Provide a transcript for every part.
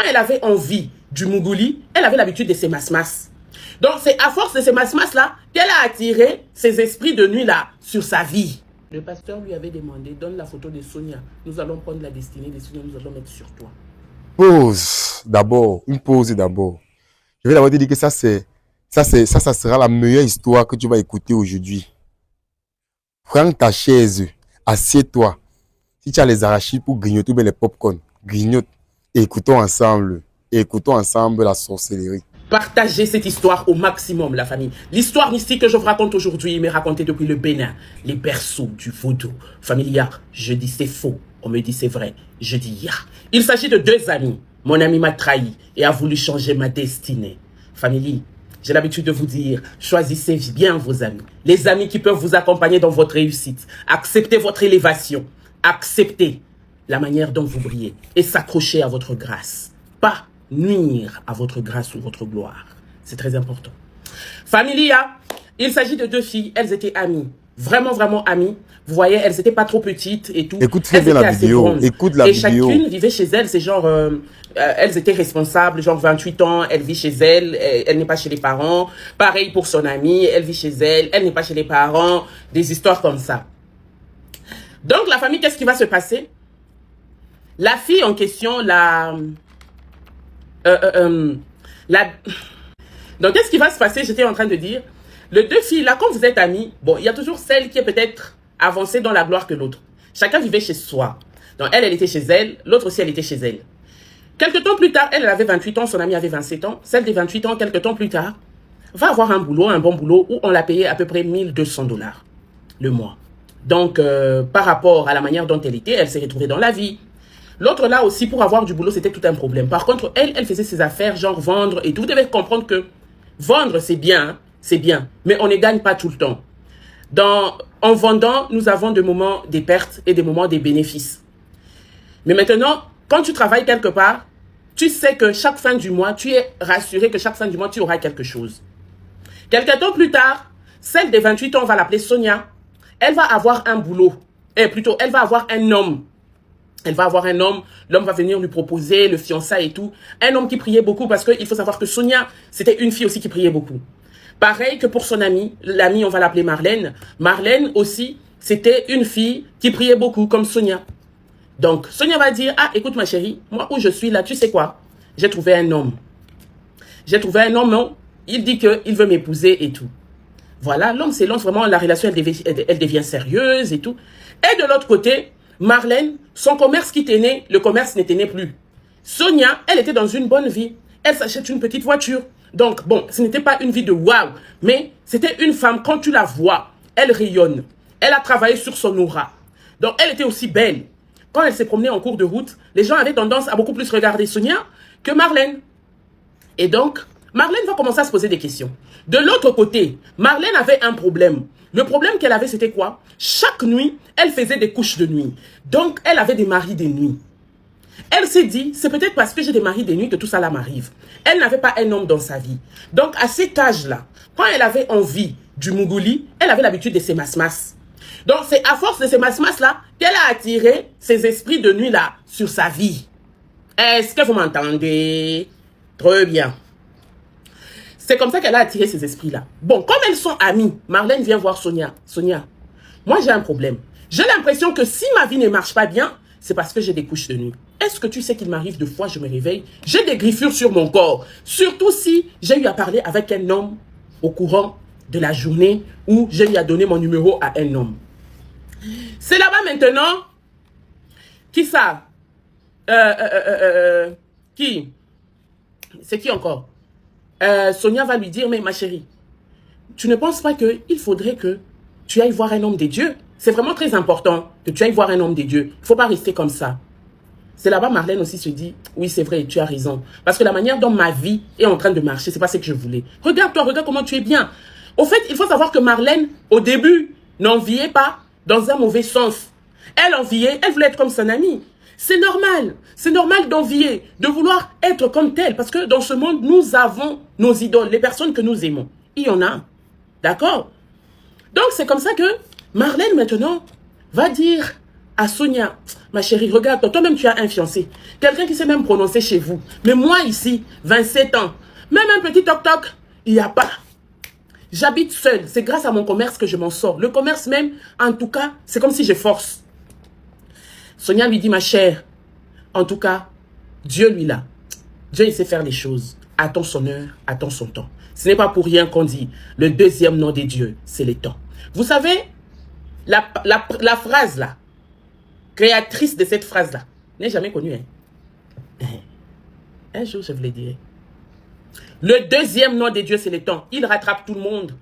elle avait envie du Mougouli, elle avait l'habitude de ces mas-mas. Donc, c'est à force de ces mas-mas-là qu'elle a attiré ces esprits de nuit-là sur sa vie. Le pasteur lui avait demandé, donne la photo de Sonia. Nous allons prendre la destinée de Sonia, nous allons mettre sur toi. Pause d'abord, une pause d'abord. Je vais d'abord te dire que ça sera la meilleure histoire que tu vas écouter aujourd'hui. Prends ta chaise, assieds-toi. Si tu as les arachides pour grignoter ou bien les popcorn, grignote. Et écoutons ensemble la sorcellerie. Partagez cette histoire au maximum, la famille. L'histoire mystique que je vous raconte aujourd'hui m'est racontée depuis le Bénin, les berceaux du vaudou. Familia, je dis c'est faux, on me dit c'est vrai, je dis ya. Il s'agit de deux amis. Mon ami m'a trahi et a voulu changer ma destinée. Famille, j'ai l'habitude de vous dire, choisissez bien vos amis. Les amis qui peuvent vous accompagner dans votre réussite. Acceptez votre élévation. Acceptez la manière dont vous brillez et s'accrochez à votre grâce. Pas nuire à votre grâce ou votre gloire. C'est très important. Familia, il s'agit de deux filles. Elles étaient amies. Vraiment, vraiment amies. Vous voyez, elles n'étaient pas trop petites et tout. Écoute très bien la vidéo. Écoute la vidéo. Et chacune vivait chez elle. C'est genre, elles étaient responsables, genre 28 ans. Elle vit chez elle. Elle n'est pas chez les parents. Pareil pour son amie. Elle vit chez elle. Elle n'est pas chez les parents. Des histoires comme ça. Donc, la famille, qu'est-ce qui va se passer? La fille en question, Donc, qu'est-ce qui va se passer? J'étais en train de dire, les deux filles là, quand vous êtes amies, bon, il y a toujours celle qui est peut-être avancée dans la gloire que l'autre. Chacun vivait chez soi. Donc, elle était chez elle, l'autre aussi, elle était chez elle. Quelque temps plus tard, elle avait 28 ans, son amie avait 27 ans. Celle des 28 ans, quelque temps plus tard, va avoir un boulot, un bon boulot, où on l'a payé à peu près 1200 $ le mois. Donc, par rapport à la manière dont elle était, elle s'est retrouvée dans la vie. L'autre là aussi, pour avoir du boulot, c'était tout un problème. Par contre, elle faisait ses affaires, genre vendre et tout. Vous devez comprendre que vendre, c'est bien, hein, c'est bien. Mais on ne gagne pas tout le temps. En vendant, nous avons des moments des pertes et des moments des bénéfices. Mais maintenant, quand tu travailles quelque part, tu sais que chaque fin du mois, tu es rassuré que chaque fin du mois, tu auras quelque chose. Quelque temps plus tard, celle des 28 ans, on va l'appeler Sonia. Elle va avoir un boulot. Plutôt, elle va avoir un homme. Elle va avoir un homme, l'homme va venir lui proposer le fiançailles et tout. Un homme qui priait beaucoup parce qu'il faut savoir que Sonia, c'était une fille aussi qui priait beaucoup. Pareil que pour son amie, l'amie on va l'appeler Marlène. Marlène aussi, c'était une fille qui priait beaucoup comme Sonia. Donc Sonia va dire, ah écoute ma chérie, moi où je suis là, tu sais quoi? J'ai trouvé un homme. J'ai trouvé un homme, non? Il dit qu'il veut m'épouser et tout. Voilà, l'homme s'élance vraiment, la relation elle devient sérieuse et tout. Et de l'autre côté, Marlène, son commerce qui tenait, le commerce ne tenait plus. Sonia, elle était dans une bonne vie. Elle s'achète une petite voiture. Donc, bon, ce n'était pas une vie de waouh, mais c'était une femme, quand tu la vois, elle rayonne. Elle a travaillé sur son aura. Donc, elle était aussi belle. Quand elle s'est promenée en cours de route, les gens avaient tendance à beaucoup plus regarder Sonia que Marlène. Et donc, Marlène va commencer à se poser des questions. De l'autre côté, Marlène avait un problème. Le problème qu'elle avait, c'était quoi? Chaque nuit, elle faisait des couches de nuit. Donc, elle avait des maris de nuit. Elle s'est dit, c'est peut-être parce que j'ai des maris de nuit que tout ça là m'arrive. Elle n'avait pas un homme dans sa vie. Donc, à cet âge-là, quand elle avait envie du Mougouli, elle avait l'habitude de ces mas-mas. Donc, c'est à force de ces mas-mas-là qu'elle a attiré ces esprits de nuit-là sur sa vie. Est-ce que vous m'entendez? Très bien. C'est comme ça qu'elle a attiré ces esprits-là. Bon, comme elles sont amies, Marlène vient voir Sonia. Sonia, moi j'ai un problème. J'ai l'impression que si ma vie ne marche pas bien, c'est parce que j'ai des couches de nuit. Est-ce que tu sais qu'il m'arrive de fois, je me réveille, j'ai des griffures sur mon corps. Surtout si j'ai eu à parler avec un homme au courant de la journée où j'ai eu à donner mon numéro à un homme. C'est là-bas maintenant. Qui ça? Qui? C'est qui encore? Sonia va lui dire, mais ma chérie, tu ne penses pas qu'il faudrait que tu ailles voir un homme des dieux? C'est vraiment très important que tu ailles voir un homme des dieux. Il ne faut pas rester comme ça. C'est là-bas, Marlène aussi se dit, oui, c'est vrai, tu as raison. Parce que la manière dont ma vie est en train de marcher, c'est pas ce que je voulais. Regarde-toi, regarde comment tu es bien. Au fait, il faut savoir que Marlène, au début, n'enviait pas dans un mauvais sens. Elle enviait, elle voulait être comme son amie. C'est normal d'envier, de vouloir être comme tel. Parce que dans ce monde, nous avons nos idoles, les personnes que nous aimons. Il y en a. D'accord? Donc, c'est comme ça que Marlène, maintenant, va dire à Sonia, ma chérie, regarde, toi-même tu as un fiancé. Quelqu'un qui s'est même prononcé chez vous. Mais moi ici, 27 ans, même un petit toc-toc, il n'y a pas. J'habite seule. C'est grâce à mon commerce que je m'en sors. Le commerce même, en tout cas, c'est comme si je force. Sonia lui dit, ma chère, en tout cas, Dieu lui là. Dieu, il sait faire les choses. Attends son heure, attends son temps. Ce n'est pas pour rien qu'on dit, le deuxième nom des dieux, c'est le temps. Vous savez, la phrase là, créatrice de cette phrase là, n'est jamais connue. Hein? Un jour, je vous le dirai. Le deuxième nom des dieux, c'est le temps. Il rattrape tout le monde.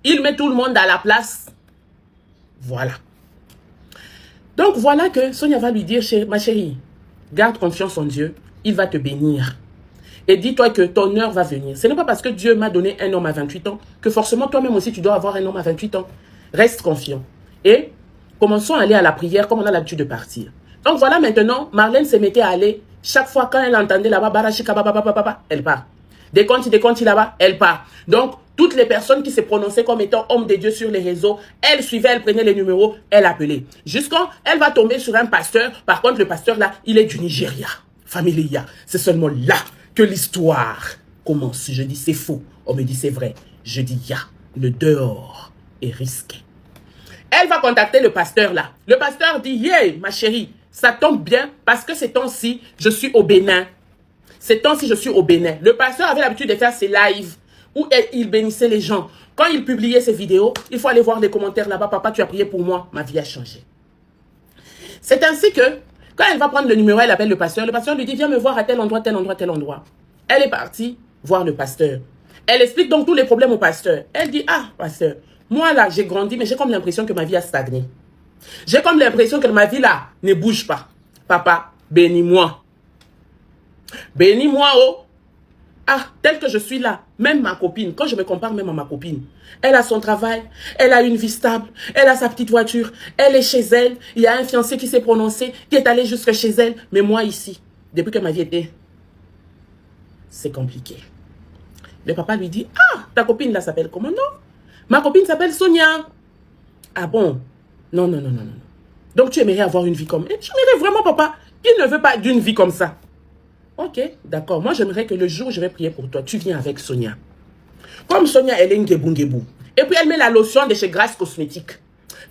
Il met tout le monde à la place. Voilà. Donc, voilà que Sonia va lui dire, ma chérie, garde confiance en Dieu. Il va te bénir. Et dis-toi que ton heure va venir. Ce n'est pas parce que Dieu m'a donné un homme à 28 ans que forcément toi-même aussi tu dois avoir un homme à 28 ans. Reste confiant. Et commençons à aller à la prière comme on a l'habitude de partir. Donc voilà maintenant, Marlène se mettait à aller. Chaque fois quand elle entendait là-bas, barachika, elle part. Décompte là-bas, elle part. Donc, toutes les personnes qui se prononçaient comme étant hommes de Dieu sur les réseaux, elle suivait, elle prenait les numéros, elle appelait. Jusqu'à elle va tomber sur un pasteur. Par contre, le pasteur là, il est du Nigeria. Familia. C'est seulement là que l'histoire commence. Je dis c'est faux. On me dit c'est vrai. Je dis ya. Le dehors est risqué. Elle va contacter le pasteur là. Le pasteur dit, yeah, ma chérie, ça tombe bien parce que ces temps-ci, je suis au Bénin. Ces temps-ci, je suis au Bénin. Le pasteur avait l'habitude de faire ses lives où il bénissait les gens. Quand il publiait ses vidéos, il faut aller voir les commentaires là-bas. Papa, tu as prié pour moi. Ma vie a changé. C'est ainsi que, quand elle va prendre le numéro, elle appelle le pasteur. Le pasteur lui dit, viens me voir à tel endroit, tel endroit, tel endroit. Elle est partie voir le pasteur. Elle explique donc tous les problèmes au pasteur. Elle dit, ah, pasteur, moi là, j'ai grandi, mais j'ai comme l'impression que ma vie a stagné. J'ai comme l'impression que ma vie là ne bouge pas. Papa, bénis-moi. Bénis-moi, oh. Ah, tel que je suis là, même ma copine, quand je me compare même à ma copine, elle a son travail, elle a une vie stable, elle a sa petite voiture, elle est chez elle, il y a un fiancé qui s'est prononcé, qui est allé jusque chez elle, mais moi ici, depuis que ma vie était, c'est compliqué. Le papa lui dit, ah, ta copine là s'appelle comment? Non, ma copine s'appelle Sonia. Ah bon? Non, non, non, non, non. Donc tu aimerais avoir une vie comme elle? J'aimerais vraiment, papa. Il ne veut pas d'une vie comme ça. Ok, d'accord. Moi, j'aimerais que le jour où je vais prier pour toi, tu viens avec Sonia. Comme Sonia, elle est une guébou. Et puis, elle met la lotion de chez Grasse Cosmétique.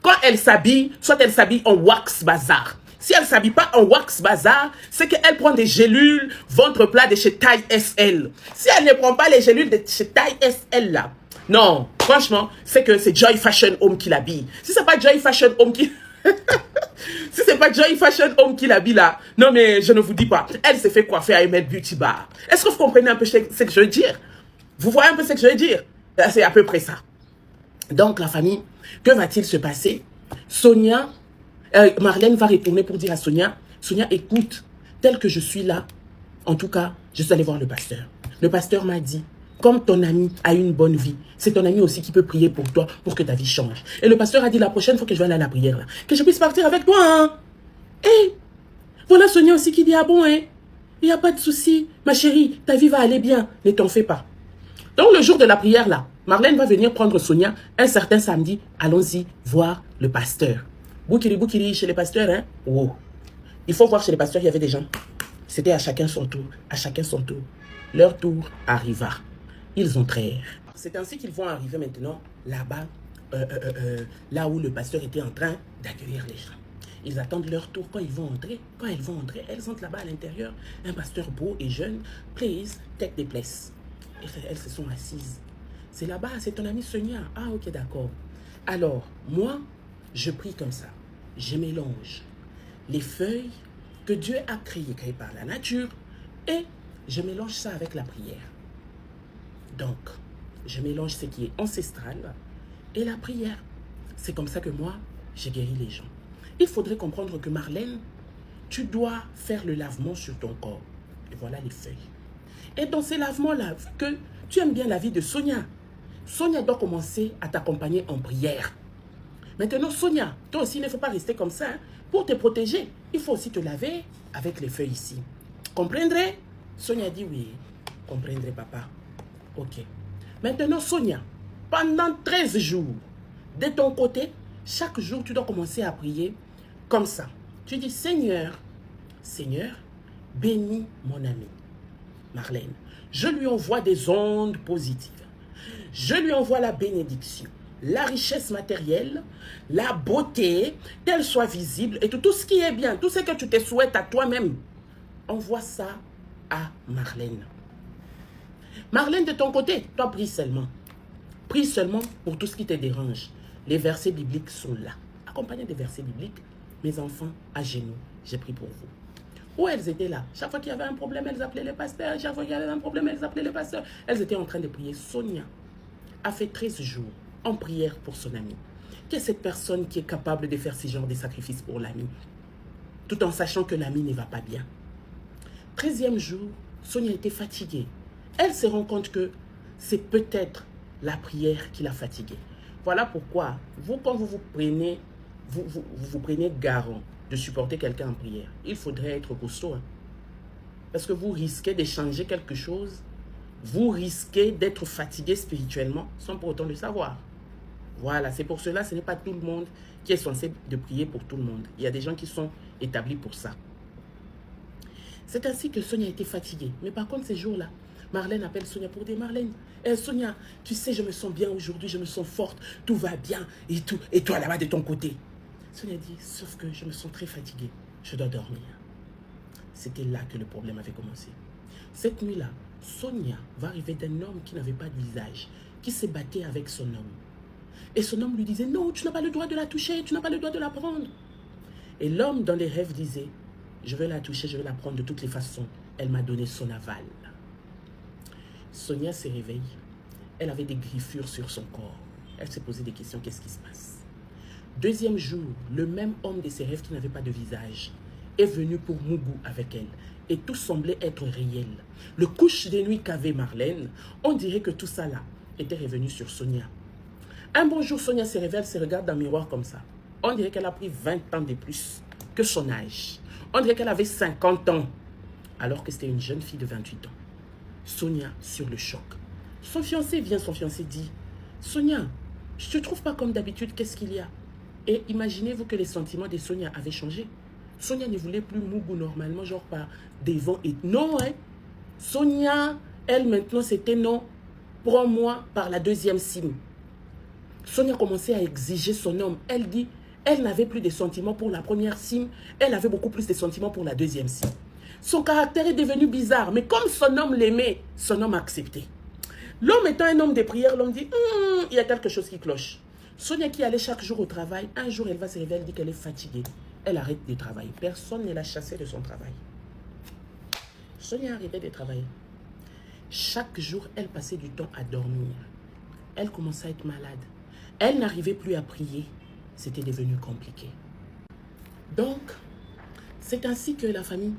Quand elle s'habille, soit elle s'habille en wax bazar. Si elle ne s'habille pas en wax bazar, c'est qu'elle prend des gélules ventre plat de chez Taille SL. Si elle ne prend pas les gélules de chez Taille SL là, non, franchement, c'est que c'est Joy Fashion Home qui l'habille. Si c'est pas Joy Fashion Home qui... Si c'est pas Joy Fashion Home qui l'habille là, non mais je ne vous dis pas, elle s'est fait coiffer à Emel Beauty Bar. Est-ce que vous comprenez un peu ce que je veux dire? Vous voyez un peu ce que je veux dire? C'est à peu près ça. Donc la famille, que va-t-il se passer? Sonia, Marlène va retourner pour dire à Sonia, Sonia écoute, tel que je suis là, en tout cas, je suis allé voir le pasteur. Le pasteur m'a dit, comme ton ami a une bonne vie, c'est ton ami aussi qui peut prier pour toi, pour que ta vie change. Et le pasteur a dit, la prochaine fois que je vais aller à la prière, là, que je puisse partir avec toi. Hein? Et voilà Sonia aussi qui dit, ah bon, hein? Il n'y a pas de souci. Ma chérie, ta vie va aller bien. Ne t'en fais pas. Donc le jour de la prière, là, Marlène va venir prendre Sonia un certain samedi. Allons-y voir le pasteur. Boukiri, chez les pasteurs, hein? Oh. Il faut voir chez les pasteurs, il y avait des gens. C'était à chacun son tour. À chacun son tour. Leur tour arriva. Ils entrèrent. C'est ainsi qu'ils vont arriver maintenant là-bas, là où le pasteur était en train d'accueillir les gens. Ils attendent leur tour quand ils vont entrer. Quand elles vont entrer, elles entrent là-bas à l'intérieur. Un pasteur beau et jeune. Please, take the place. Et elles se sont assises. C'est là-bas, c'est ton amie Sonia. Ah, ok, d'accord. Alors, moi, je prie comme ça. Je mélange les feuilles que Dieu a créées par la nature et je mélange ça avec la prière. Donc, je mélange ce qui est ancestral et la prière. C'est comme ça que moi, j'ai guéri les gens. Il faudrait comprendre que Marlène, tu dois faire le lavement sur ton corps. Et voilà les feuilles. Et dans ces lavements-là, vu que tu aimes bien la vie de Sonia, Sonia doit commencer à t'accompagner en prière. Maintenant, Sonia, toi aussi, il ne faut pas rester comme ça. Hein. Pour te protéger, il faut aussi te laver avec les feuilles ici. Comprendrez? Sonia dit oui. Comprendrez, papa. Ok. Maintenant, Sonia, pendant 13 jours, de ton côté, chaque jour, tu dois commencer à prier comme ça. Tu dis, Seigneur, Seigneur, bénis mon ami Marlène. Je lui envoie des ondes positives. Je lui envoie la bénédiction, la richesse matérielle, la beauté, qu'elle soit visible et tout ce qui est bien, tout ce que tu te souhaites à toi-même. Envoie ça à Marlène. Marlène, de ton côté, toi, prie seulement. Prie seulement pour tout ce qui te dérange. Les versets bibliques sont là. Accompagnés des versets bibliques, mes enfants, à genoux, j'ai prié pour vous. Où elles étaient là? Chaque fois qu'il y avait un problème, elles appelaient les pasteurs. Chaque fois qu'il y avait un problème, elles appelaient les pasteurs. Elles étaient en train de prier. Sonia a fait 13 jours en prière pour son ami. Qui est cette personne qui est capable de faire ce genre de sacrifices pour l'ami, tout en sachant que l'ami ne va pas bien? 13e jour, Sonia était fatiguée. Elle se rend compte que c'est peut-être la prière qui l'a fatiguée. Voilà pourquoi, vous, quand vous prenez, vous prenez garant de supporter quelqu'un en prière, il faudrait être costaud. Hein? Parce que vous risquez de changer quelque chose, vous risquez d'être fatigué spirituellement sans pour autant le savoir. Voilà, c'est pour cela, ce n'est pas tout le monde qui est censé de prier pour tout le monde. Il y a des gens qui sont établis pour ça. C'est ainsi que Sonia était fatiguée. Mais par contre, ces jours-là, Marlène appelle Sonia pour dire, Marlène, Sonia, tu sais, je me sens bien aujourd'hui, je me sens forte, tout va bien et tout. Et toi là-bas de ton côté? Sonia dit, sauf que je me sens très fatiguée, je dois dormir. C'était là que le problème avait commencé. Cette nuit-là, Sonia va arriver d'un homme qui n'avait pas de visage, qui se battait avec son homme. Et son homme lui disait, non, tu n'as pas le droit de la toucher, tu n'as pas le droit de la prendre. Et l'homme dans les rêves disait, je vais la toucher, je vais la prendre de toutes les façons. Elle m'a donné son aval. Sonia se réveille. Elle avait des griffures sur son corps. Elle s'est posé des questions, qu'est-ce qui se passe? 2e jour, le même homme de ses rêves qui n'avait pas de visage est venu pour Mougou avec elle. Et tout semblait être réel. Le couche des nuits qu'avait Marlène, on dirait que tout ça là était revenu sur Sonia. Un bon jour, Sonia se réveille, elle se regarde dans le miroir comme ça. On dirait qu'elle a pris 20 ans de plus que son âge. On dirait qu'elle avait 50 ans, alors que c'était une jeune fille de 28 ans. Sonia sur le choc. Son fiancé vient, son fiancé dit, Sonia, je ne te trouve pas comme d'habitude, qu'est-ce qu'il y a? Et imaginez-vous que les sentiments de Sonia avaient changé. Sonia ne voulait plus Mougou normalement, genre par devant et non, hein. Sonia, elle maintenant c'était non, prends-moi par la 2e sim. Sonia commençait à exiger son homme. Elle dit, elle n'avait plus de sentiments pour la 1re sim, elle avait beaucoup plus de sentiments pour la 2e sim. Son caractère est devenu bizarre, mais comme son homme l'aimait, son homme a accepté. L'homme étant un homme de prière, l'homme dit, il y a quelque chose qui cloche. Sonia qui allait chaque jour au travail, un jour elle va se réveiller, elle dit qu'elle est fatiguée. Elle arrête de travailler. Personne ne l'a chassée de son travail. Sonia arrêtait de travailler. Chaque jour, elle passait du temps à dormir. Elle commençait à être malade. Elle n'arrivait plus à prier. C'était devenu compliqué. Donc, c'est ainsi que la famille,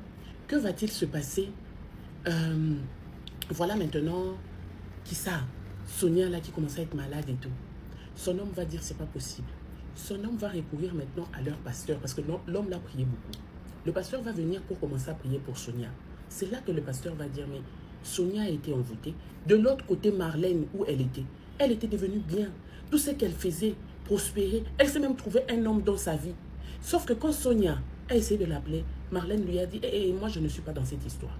que va-t-il se passer? Voilà maintenant, qui ça? Sonia là qui commence à être malade et tout. Son homme va dire c'est pas possible. Son homme va recourir maintenant à leur pasteur parce que l'homme l'a prié beaucoup. Le pasteur va venir pour commencer à prier pour Sonia. C'est là que le pasteur va dire mais Sonia a été envoûtée. De l'autre côté, Marlène, où elle était devenue bien. Tout ce qu'elle faisait, prospérer. Elle s'est même trouvé un homme dans sa vie. Sauf que quand Sonia a essayé de l'appeler, Marlène lui a dit moi je ne suis pas dans cette histoire.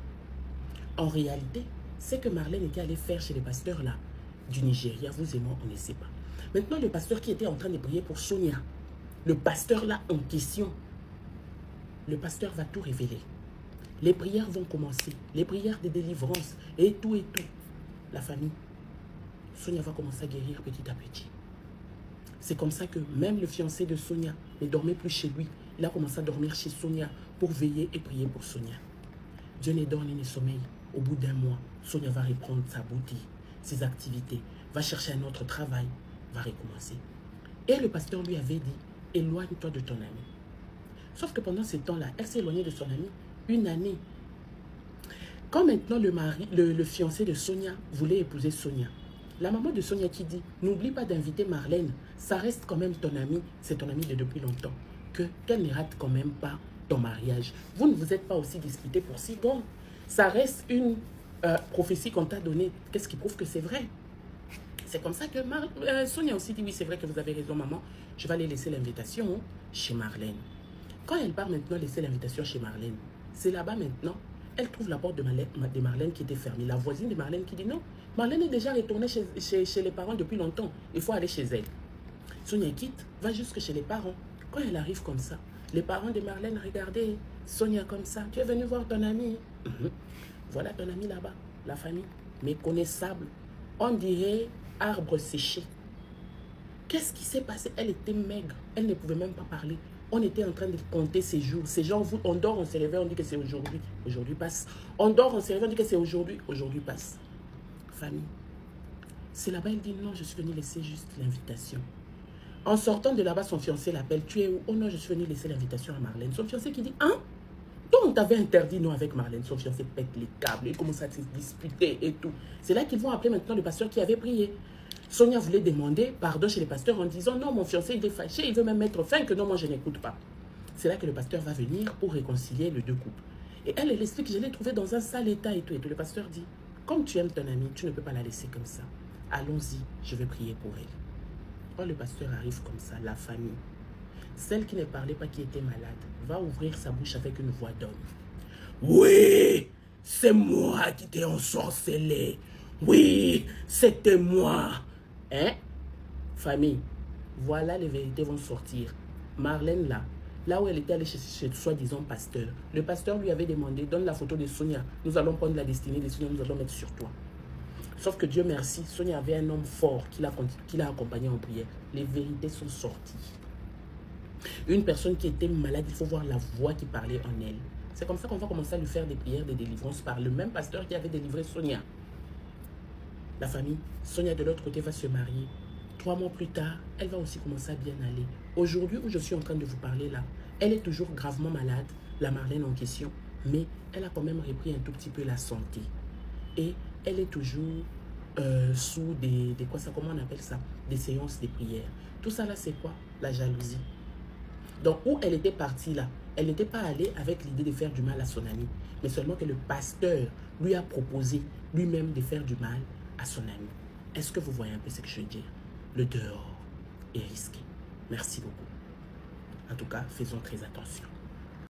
En réalité, c'est que Marlène était allée faire chez les pasteurs là du Nigeria. Vous et moi, on ne sait pas. Maintenant, le pasteur qui était en train de prier pour Sonia, le pasteur là en question, le pasteur va tout révéler. Les prières vont commencer, les prières de délivrance et tout et tout. La famille, Sonia va commencer à guérir petit à petit. C'est comme ça que même le fiancé de Sonia ne dormait plus chez lui. Il a commencé à dormir chez Sonia pour veiller et prier pour Sonia. Dieu ne dort ni ne sommeille. Au bout d'un mois, Sonia va reprendre sa beauté, ses activités, va chercher un autre travail, va recommencer. Et le pasteur lui avait dit, éloigne-toi de ton ami. Sauf que pendant ce temps-là, elle s'est éloignée de son ami 1 année. Quand maintenant le fiancé de Sonia voulait épouser Sonia, la maman de Sonia qui dit, n'oublie pas d'inviter Marlène, ça reste quand même ton amie, c'est ton amie de depuis longtemps, qu'elle ne rate quand même pas ton mariage. Vous ne vous êtes pas aussi disputé pour si bon. Ça reste une prophétie qu'on t'a donnée. Qu'est-ce qui prouve que c'est vrai? C'est comme ça que Sonia aussi dit, oui, c'est vrai que vous avez raison, maman. Je vais aller laisser l'invitation chez Marlène. Quand elle part maintenant laisser l'invitation chez Marlène, c'est là-bas maintenant, elle trouve la porte de Marlène qui était fermée. La voisine de Marlène qui dit non, Marlène est déjà retournée chez les parents depuis longtemps. Il faut aller chez elle. Sonia quitte, va jusque chez les parents. Quand elle arrive comme ça, les parents de Marlène, regardez, Sonia comme ça, tu es venu voir ton ami. Voilà ton ami là-bas, la famille, méconnaissable. On dirait arbre séché. Qu'est-ce qui s'est passé? Elle était maigre, elle ne pouvait même pas parler. On était en train de compter ses jours. Ces gens, on dort, on se réveille, on dit que c'est aujourd'hui. Aujourd'hui passe. On dort, on se réveille, on dit que c'est aujourd'hui. Aujourd'hui passe. Famille. C'est là-bas, elle dit non, je suis venue laisser juste l'invitation. En sortant de là-bas, son fiancé l'appelle. Tu es où? Oh non, je suis venue laisser l'invitation à Marlène. Son fiancé qui dit, hein? Donc on t'avait interdit non avec Marlène. Son fiancé pète les câbles. Il commence à se disputer et tout. C'est là qu'ils vont appeler maintenant le pasteur qui avait prié. Sonia voulait demander pardon chez le pasteur en disant non, mon fiancé il est fâché, il veut même mettre fin que non, moi je n'écoute pas. C'est là que le pasteur va venir pour réconcilier les deux couples. Et elle explique, je l'ai trouvé dans un sale état et tout. Et tout. Le pasteur dit, comme tu aimes ton amie, tu ne peux pas la laisser comme ça. Allons-y, je vais prier pour elle. Quand le pasteur arrive comme ça, la famille, celle qui ne parlait pas, qui était malade, va ouvrir sa bouche avec une voix d'homme. Oui, c'est moi qui t'ai ensorcelé. Oui, c'était moi. Hein? Famille, voilà les vérités vont sortir. Marlène là où elle était allée chez soi-disant pasteur, le pasteur lui avait demandé, donne la photo de Sonia, nous allons prendre la destinée de Sonia, nous allons mettre sur toi. Sauf que Dieu merci, Sonia avait un homme fort qui l'a accompagné en prière. Les vérités sont sorties. Une personne qui était malade, il faut voir la voix qui parlait en elle. C'est comme ça qu'on va commencer à lui faire des prières de délivrance par le même pasteur qui avait délivré Sonia. La famille, Sonia de l'autre côté va se marier. 3 mois plus tard, elle va aussi commencer à bien aller. Aujourd'hui où je suis en train de vous parler là, elle est toujours gravement malade, la Marlène en question, mais elle a quand même repris un tout petit peu la santé. Et elle est toujours sous comment on appelle ça? Des séances de prière. Tout ça là, c'est quoi? La jalousie. Donc, où elle était partie là, elle n'était pas allée avec l'idée de faire du mal à son ami, mais seulement que le pasteur lui a proposé lui-même de faire du mal à son ami. Est-ce que vous voyez un peu ce que je veux dire? Le dehors est risqué. Merci beaucoup. En tout cas, faisons très attention.